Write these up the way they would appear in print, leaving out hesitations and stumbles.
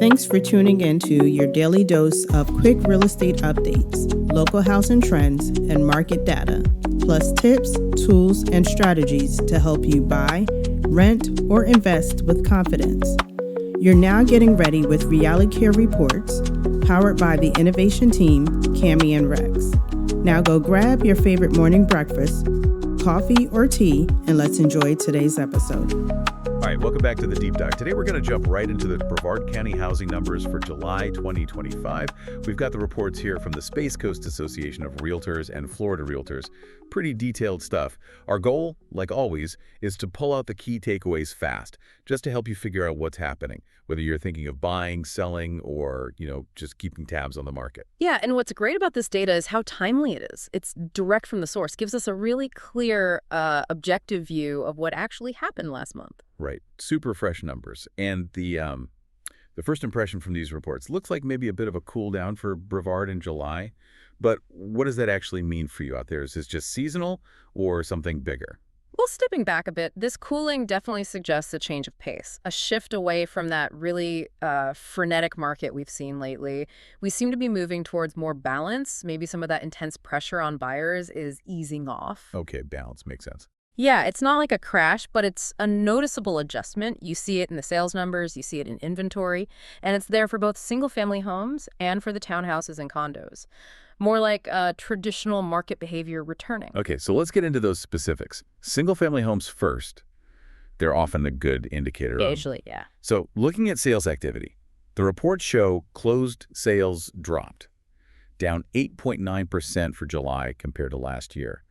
Thanks for tuning in to your daily dose of quick real estate updates, local housing trends, and market data, plus tips, tools, and strategies to help you buy, rent, or invest with confidence. You're now getting ready with RealiCare Reports, powered by the innovation team, Cami and Rex. Now go grab your favorite morning breakfast, coffee or tea, and let's enjoy today's episode. All right, welcome back to the Deep Dive. Today we're going to jump right into the Brevard County housing numbers for July 2025. We've got the reports here from the Space Coast Association of Realtors and Florida Realtors. Pretty detailed stuff. Our goal, like always, is to pull out the key takeaways fast, just to help you figure out what's happening, whether you're thinking of buying, selling, or, just keeping tabs on the market. Yeah, and what's great about this data is how timely it is. It's direct from the source, gives us a really clear, objective view of what actually happened last month. Right. Super fresh numbers. And the first impression from these reports looks like maybe a bit of a cool down for Brevard in July. But what does that actually mean for you out there? Is this just seasonal or something bigger? Well, stepping back a bit, this cooling definitely suggests a change of pace, a shift away from that really frenetic market we've seen lately. We seem to be moving towards more balance. Maybe some of that intense pressure on buyers is easing off. Okay, balance makes sense. Yeah, it's not like a crash, but it's a noticeable adjustment. You see it in the sales numbers, you see it in inventory, and it's there for both single-family homes and for the townhouses and condos. More like traditional market behavior returning. Okay, so let's get into those specifics. Single-family homes first. They're often a good indicator. Usually, yeah. So looking at sales activity, the reports show closed sales dropped, down 8.9% for July compared to last year.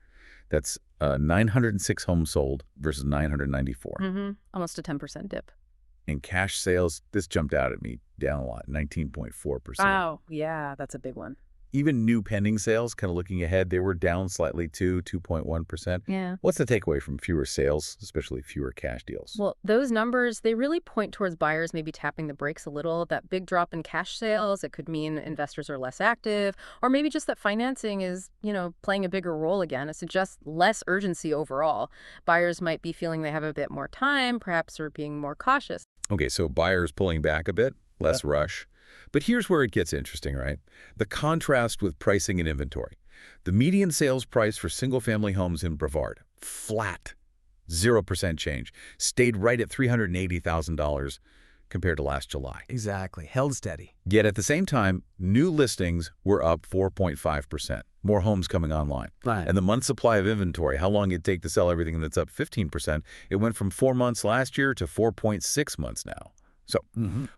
That's 906 homes sold versus 994. Almost a 10% dip. In cash sales, this jumped out at me, down a lot, 19.4%. Wow, yeah, that's a big one. Even new pending sales, kind of looking ahead, they were down slightly too, 2.1%. Yeah. What's the takeaway from fewer sales, especially fewer cash deals? Well, those numbers, they really point towards buyers maybe tapping the brakes a little. That big drop in cash sales, it could mean investors are less active, or maybe just that financing is, playing a bigger role again. It suggests less urgency overall. Buyers might be feeling they have a bit more time, perhaps, or being more cautious. Okay, so buyers pulling back a bit, less rush. But here's where it gets interesting, right? The contrast with pricing and inventory. The median sales price for single-family homes in Brevard, flat, 0% change, stayed right at $380,000 compared to last July. Exactly, held steady. Yet at the same time, new listings were up 4.5%, more homes coming online. Right. And the month supply of inventory, how long it'd take to sell everything that's up 15%, it went from 4 months last year to 4.6 months now. So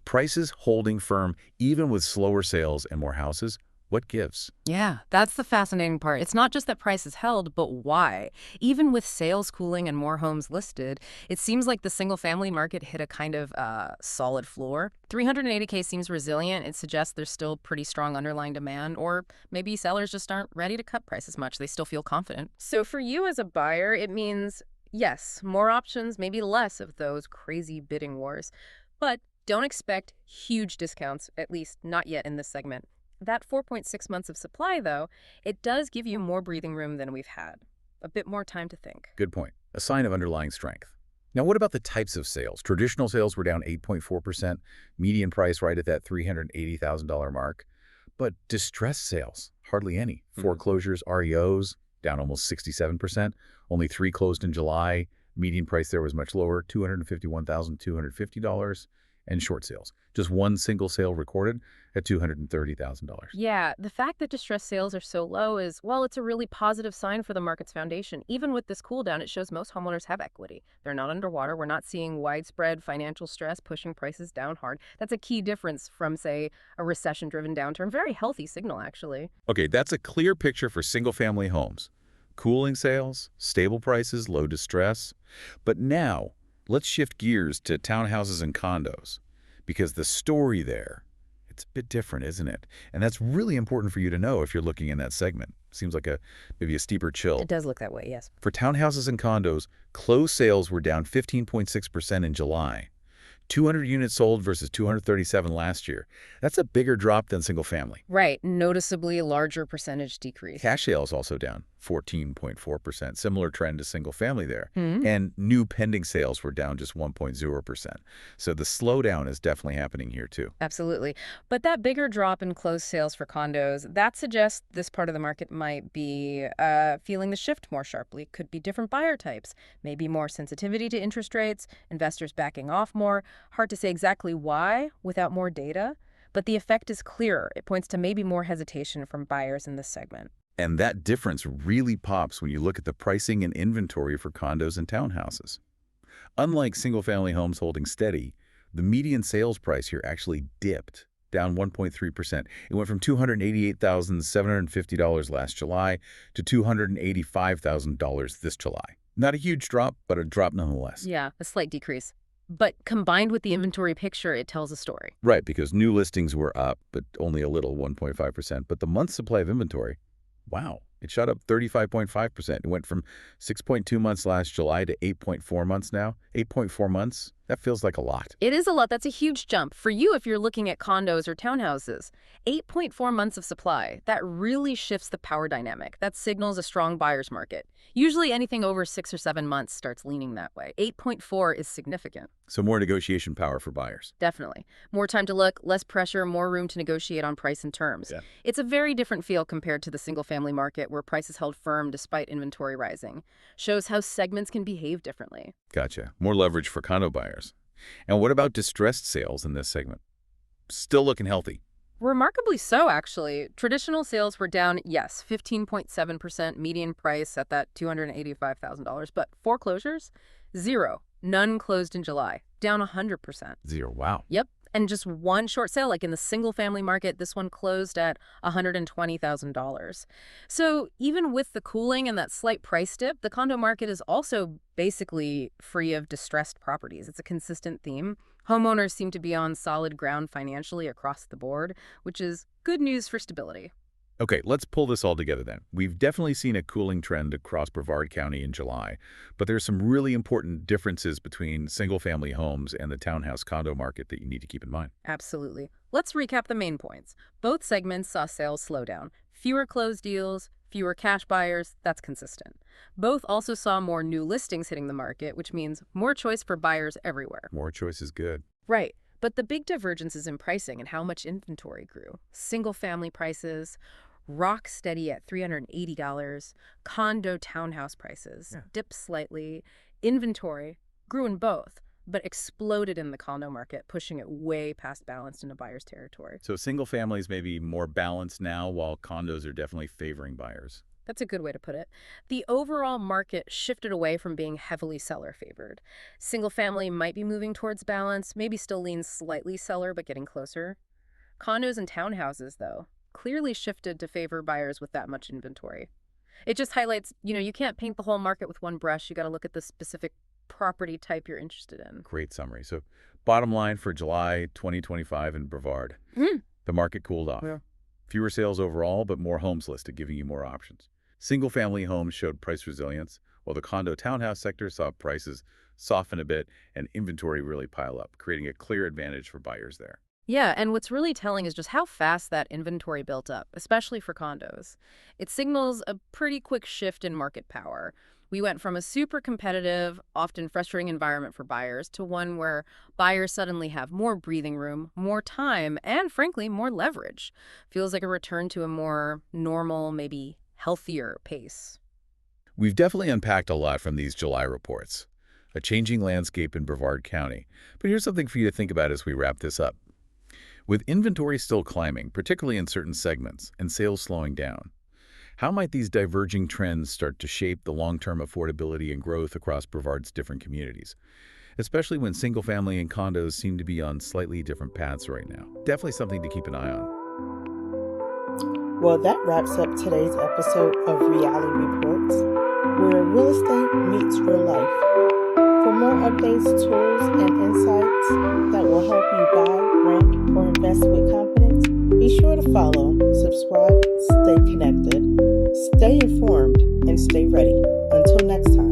prices holding firm even with slower sales and more houses. What gives? Yeah, that's the fascinating part. It's not just that prices held, but why? Even with sales cooling and more homes listed, it seems like the single-family market hit a kind of solid floor. 380K seems resilient. It suggests there's still pretty strong underlying demand, or maybe sellers just aren't ready to cut prices much. They still feel confident. So for you as a buyer, it means, yes, more options, maybe less of those crazy bidding wars. But don't expect huge discounts, at least not yet in this segment. That 4.6 months of supply, though, it does give you more breathing room than we've had. A bit more time to think. Good point. A sign of underlying strength. Now, what about the types of sales? Traditional sales were down 8.4%, median price right at that $380,000 mark. But distressed sales, hardly any. Foreclosures, REOs, down almost 67%. Only 3 closed in July. Median price there was much lower, $251,250. And short sales, just one single sale recorded at $230,000. Yeah, the fact that distressed sales are so low is, well, it's a really positive sign for the market's foundation. Even with this cool down, it shows most homeowners have equity. They're not underwater. We're not seeing widespread financial stress pushing prices down hard. That's a key difference from, say, a recession-driven downturn. Very healthy signal, actually. Okay, that's a clear picture for single-family homes. Cooling sales, stable prices, low distress. But now, let's shift gears to townhouses and condos, because the story there, it's a bit different, isn't it? And that's really important for you to know if you're looking in that segment. Seems like maybe a steeper chill. It does look that way, yes. For townhouses and condos, closed sales were down 15.6% in July. 200 units sold versus 237 last year. That's a bigger drop than single family. Right, noticeably larger percentage decrease. Cash sales also down 14.4%. Similar trend to single family there. And new pending sales were down just 1.0%. So the slowdown is definitely happening here too. Absolutely. But that bigger drop in closed sales for condos, that suggests this part of the market might be feeling the shift more sharply. Could be different buyer types, maybe more sensitivity to interest rates, investors backing off more. Hard to say exactly why without more data, but the effect is clearer. It points to maybe more hesitation from buyers in this segment. And that difference really pops when you look at the pricing and inventory for condos and townhouses. Unlike single-family homes holding steady, the median sales price here actually dipped, down 1.3%. It went from $288,750 last July to $285,000 this July. Not a huge drop, but a drop nonetheless. Yeah, a slight decrease. But combined with the inventory picture, it tells a story. Right, because new listings were up, but only a little, 1.5%. But the month's supply of inventory, wow, it shot up 35.5%. It went from 6.2 months last July to 8.4 months now. 8.4 months, that feels like a lot. It is a lot. That's a huge jump. For you, if you're looking at condos or townhouses, 8.4 months of supply, that really shifts the power dynamic. That signals a strong buyer's market. Usually anything over 6 or 7 months starts leaning that way. 8.4 is significant. So more negotiation power for buyers. Definitely. More time to look, less pressure, more room to negotiate on price and terms. Yeah. It's a very different feel compared to the single-family market where prices held firm despite inventory rising. Shows how segments can behave differently. Gotcha. More leverage for condo buyers. And what about distressed sales in this segment? Still looking healthy. Remarkably so, actually. Traditional sales were down, yes, 15.7%, median price at that $285,000. But foreclosures? Zero. None closed in July. Down 100%. Zero. Wow. Yep. And just one short sale, like in the single-family market, this one closed at $120,000. So even with the cooling and that slight price dip, the condo market is also basically free of distressed properties. It's a consistent theme. Homeowners seem to be on solid ground financially across the board, which is good news for stability. Okay, let's pull this all together then. We've definitely seen a cooling trend across Brevard County in July, but there's some really important differences between single-family homes and the townhouse condo market that you need to keep in mind. Absolutely. Let's recap the main points. Both segments saw sales slow down. Fewer closed deals, fewer cash buyers, that's consistent. Both also saw more new listings hitting the market, which means more choice for buyers everywhere. More choice is good. Right. But the big divergence is in pricing and how much inventory grew. Single-family prices, rock steady at $380. Condo townhouse prices dipped slightly. Inventory grew in both, but exploded in the condo market, pushing it way past balanced into buyer's territory. So single families may be more balanced now, while condos are definitely favoring buyers. That's a good way to put it. The overall market shifted away from being heavily seller favored. Single family might be moving towards balance, maybe still leans slightly seller, but getting closer. Condos and townhouses, though, clearly shifted to favor buyers with that much inventory. It just highlights, you can't paint the whole market with one brush. You got to look at the specific property type you're interested in. Great summary. So bottom line for July 2025 in Brevard, the market cooled off. Yeah. Fewer sales overall, but more homes listed, giving you more options. Single-family homes showed price resilience, while the condo-townhouse sector saw prices soften a bit and inventory really pile up, creating a clear advantage for buyers there. Yeah, and what's really telling is just how fast that inventory built up, especially for condos. It signals a pretty quick shift in market power. We went from a super competitive, often frustrating environment for buyers to one where buyers suddenly have more breathing room, more time, and frankly, more leverage. Feels like a return to a more normal, maybe healthier pace. We've definitely unpacked a lot from these July reports. A changing landscape in Brevard County. But here's something for you to think about as we wrap this up. With inventory still climbing, particularly in certain segments, and sales slowing down, how might these diverging trends start to shape the long-term affordability and growth across Brevard's different communities, especially when single-family and condos seem to be on slightly different paths right now? Definitely something to keep an eye on. Well, that wraps up today's episode of RealiCare Reports, where real estate meets real life. For more updates, tools, and insights that will help you buy, rent, or invest with confidence, be sure to follow, subscribe, stay connected, stay informed, and stay ready. Until next time.